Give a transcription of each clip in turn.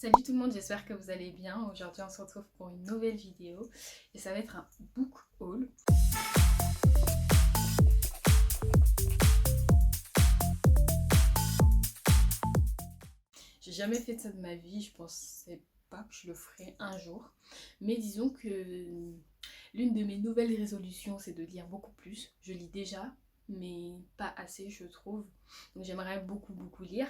Salut tout le monde, j'espère que vous allez bien. Aujourd'hui on se retrouve pour une nouvelle vidéo et ça va être un book haul. J'ai jamais fait ça de ma vie, je pensais pas que je le ferais un jour. Mais disons que l'une de mes nouvelles résolutions c'est de lire beaucoup plus. Je lis déjà, mais pas assez je trouve. Donc j'aimerais beaucoup lire.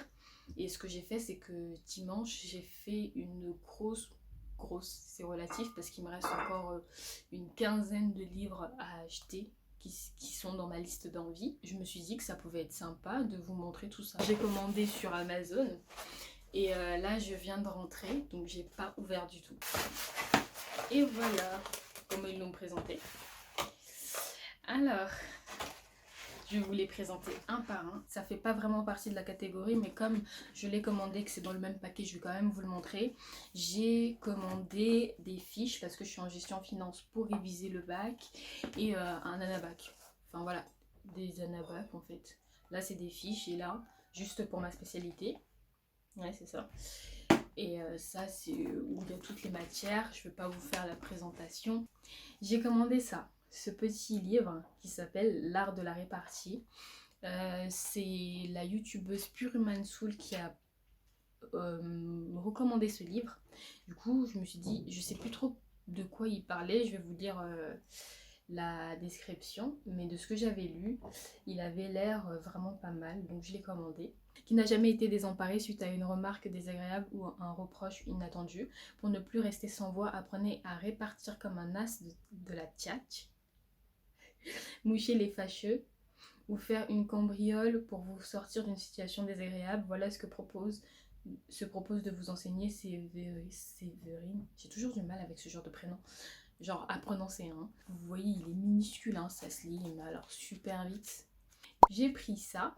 Et ce que j'ai fait c'est que dimanche j'ai fait une grosse, c'est relatif parce qu'il me reste encore une quinzaine de livres à acheter qui sont dans ma liste d'envie. Je me suis dit que ça pouvait être sympa de vous montrer tout ça. J'ai commandé sur Amazon et là je viens de rentrer donc j'ai pas ouvert du tout. Et voilà comment ils l'ont présenté. Alors, je vais vous les présenter un par un. Ça fait pas vraiment partie de la catégorie, mais comme je l'ai commandé, que c'est dans le même paquet, je vais quand même vous le montrer. J'ai commandé des fiches parce que je suis en gestion finance pour réviser le bac et un anabac. Enfin voilà, des anabacs en fait. Là c'est des fiches et là, juste pour ma spécialité. Ouais, c'est ça. Et ça c'est où il y a toutes les matières. Je vais pas vous faire la présentation. J'ai commandé ça. Ce petit livre qui s'appelle L'art de la répartie. C'est la youtubeuse Pure Human Soul qui a recommandé ce livre. Du coup, je me suis dit, je sais plus trop de quoi il parlait. Je vais vous lire la description, mais de ce que j'avais lu, il avait l'air vraiment pas mal, donc je l'ai commandé. Qui n'a jamais été désemparé suite à une remarque désagréable ou un reproche inattendu. Pour ne plus rester sans voix, apprenez à répartir comme un as de la tchatch. Moucher les fâcheux ou faire une cambriole pour vous sortir d'une situation désagréable. Voilà ce que se propose de vous enseigner Séverine. J'ai toujours du mal avec ce genre de prénom. Genre à prononcer, hein. Vous voyez, il est minuscule, hein, ça se lit, mais alors super vite. J'ai pris ça.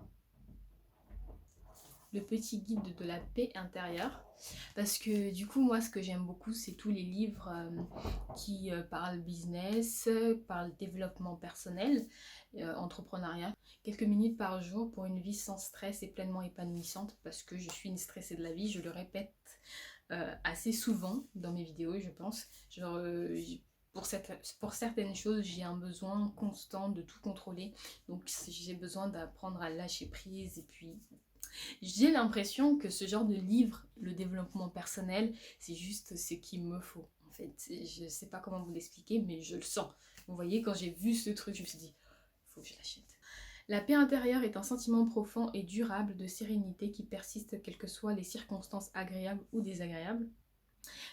Le petit guide de la paix intérieure, parce que du coup moi ce que j'aime beaucoup c'est tous les livres qui parlent business, parlent développement personnel, entrepreneuriat. Quelques minutes par jour pour une vie sans stress et pleinement épanouissante, parce que je suis une stressée de la vie, je le répète assez souvent dans mes vidéos je pense. Genre pour certaines choses, j'ai un besoin constant de tout contrôler. Donc j'ai besoin d'apprendre à lâcher prise. Et puis j'ai l'impression que ce genre de livre, le développement personnel, c'est juste ce qu'il me faut. En fait, je sais pas comment vous l'expliquer, mais je le sens. Vous voyez, quand j'ai vu ce truc, je me suis dit, faut que je l'achète. La paix intérieure est un sentiment profond et durable de sérénité qui persiste quelles que soient les circonstances agréables ou désagréables.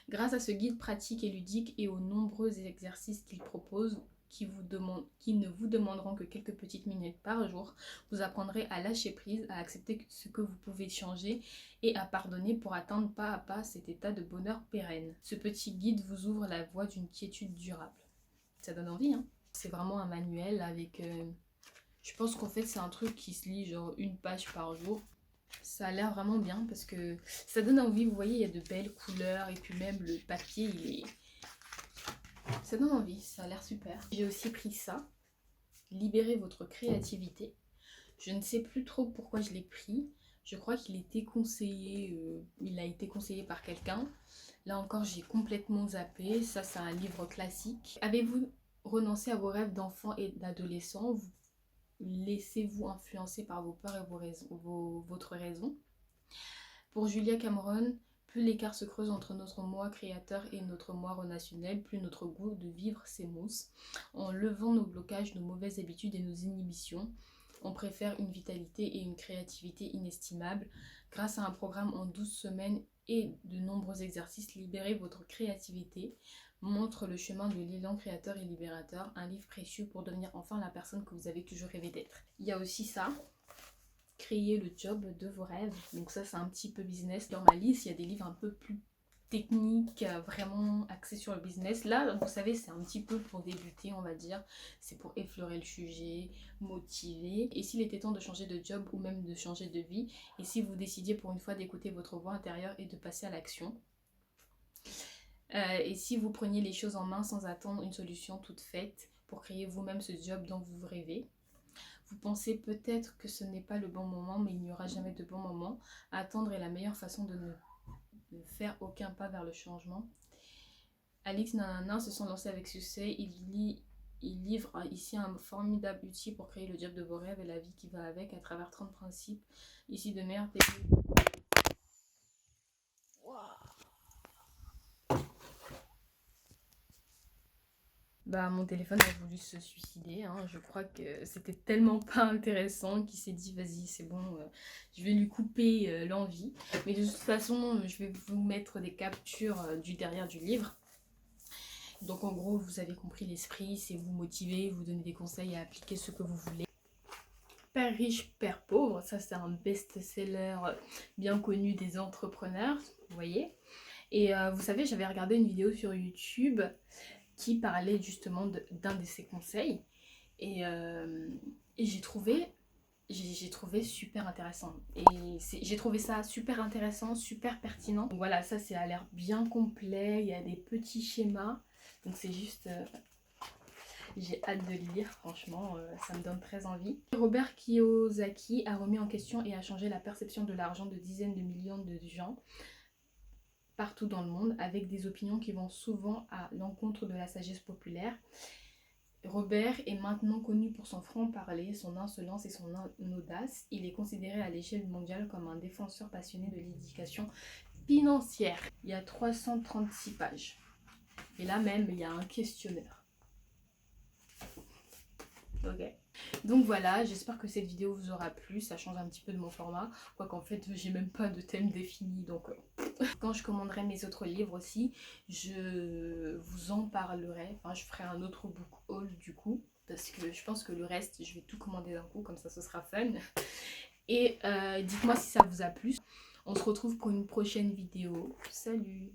Grâce à ce guide pratique et ludique et aux nombreux exercices qu'il propose, qui ne vous demanderont que quelques petites minutes par jour, vous apprendrez à lâcher prise, à accepter ce que vous pouvez changer et à pardonner pour atteindre pas à pas cet état de bonheur pérenne. Ce petit guide vous ouvre la voie d'une quiétude durable. Ça donne envie, hein. C'est vraiment un manuel avec... je pense qu'en fait c'est un truc qui se lit genre une page par jour. Ça a l'air vraiment bien parce que ça donne envie, vous voyez, il y a de belles couleurs et puis même le papier, ça donne envie, ça a l'air super. J'ai aussi pris ça, Libérez votre créativité. Je ne sais plus trop pourquoi je l'ai pris. Je crois qu'il était conseillé, il a été conseillé par quelqu'un. Là encore, j'ai complètement zappé. Ça, c'est un livre classique. Avez-vous renoncé à vos rêves d'enfant et d'adolescent? Laissez-vous influencer par vos peurs et votre raison. Pour Julia Cameron, plus l'écart se creuse entre notre moi créateur et notre moi relationnel, plus notre goût de vivre s'émousse. En levant nos blocages, nos mauvaises habitudes et nos inhibitions, on préfère une vitalité et une créativité inestimables. Grâce à un programme en 12 semaines et de nombreux exercices, libérez votre créativité. Montre le chemin de l'élan créateur et libérateur, un livre précieux pour devenir enfin la personne que vous avez toujours rêvé d'être. Il y a aussi ça, créer le job de vos rêves. Donc ça c'est un petit peu business. Dans ma liste il y a des livres un peu plus techniques, vraiment axés sur le business. Là vous savez c'est un petit peu pour débuter on va dire. C'est pour effleurer le sujet, motiver. Et s'il était temps de changer de job ou même de changer de vie, et si vous décidiez pour une fois d'écouter votre voix intérieure et de passer à l'action. Et si vous preniez les choses en main sans attendre une solution toute faite pour créer vous-même ce job dont vous rêvez. Vous pensez peut-être que ce n'est pas le bon moment, mais il n'y aura jamais de bon moment. Attendre est la meilleure façon de faire aucun pas vers le changement. Alix Nanana se sont lancés avec succès. Il livre ici un formidable outil pour créer le job de vos rêves et la vie qui va avec à travers 30 principes ici de meilleures techniques. Bah, mon téléphone a voulu se suicider, hein. Je crois que c'était tellement pas intéressant qu'il s'est dit vas-y c'est bon, je vais lui couper l'envie. Mais de toute façon je vais vous mettre des captures du derrière du livre. Donc en gros vous avez compris l'esprit, c'est vous motiver, vous donner des conseils à appliquer ce que vous voulez. Père riche, père pauvre, ça c'est un best-seller bien connu des entrepreneurs, vous voyez. Et vous savez, j'avais regardé une vidéo sur YouTube qui parlait justement d'un de ses conseils. Et j'ai trouvé super intéressant. Et j'ai trouvé ça super intéressant, super pertinent. Donc voilà, ça c'est à l'air bien complet, il y a des petits schémas. Donc c'est juste... j'ai hâte de le lire, franchement, ça me donne très envie. Robert Kiyosaki a remis en question et a changé la perception de l'argent de dizaines de millions de gens partout dans le monde avec des opinions qui vont souvent à l'encontre de la sagesse populaire. Robert est maintenant connu pour son franc-parler, son insolence et son audace. Il est considéré à l'échelle mondiale comme un défenseur passionné de l'éducation financière. Il y a 336 pages. Et là même, il y a un questionnaire. Ok. Donc voilà, j'espère que cette vidéo vous aura plu. Ça change un petit peu de mon format. Quoi qu'en fait, j'ai même pas de thème défini. Donc quand je commanderai mes autres livres aussi, je vous en parlerai. Enfin, je ferai un autre book haul du coup. Parce que je pense que le reste, je vais tout commander d'un coup. Comme ça, ce sera fun. Et dites-moi si ça vous a plu. On se retrouve pour une prochaine vidéo. Salut!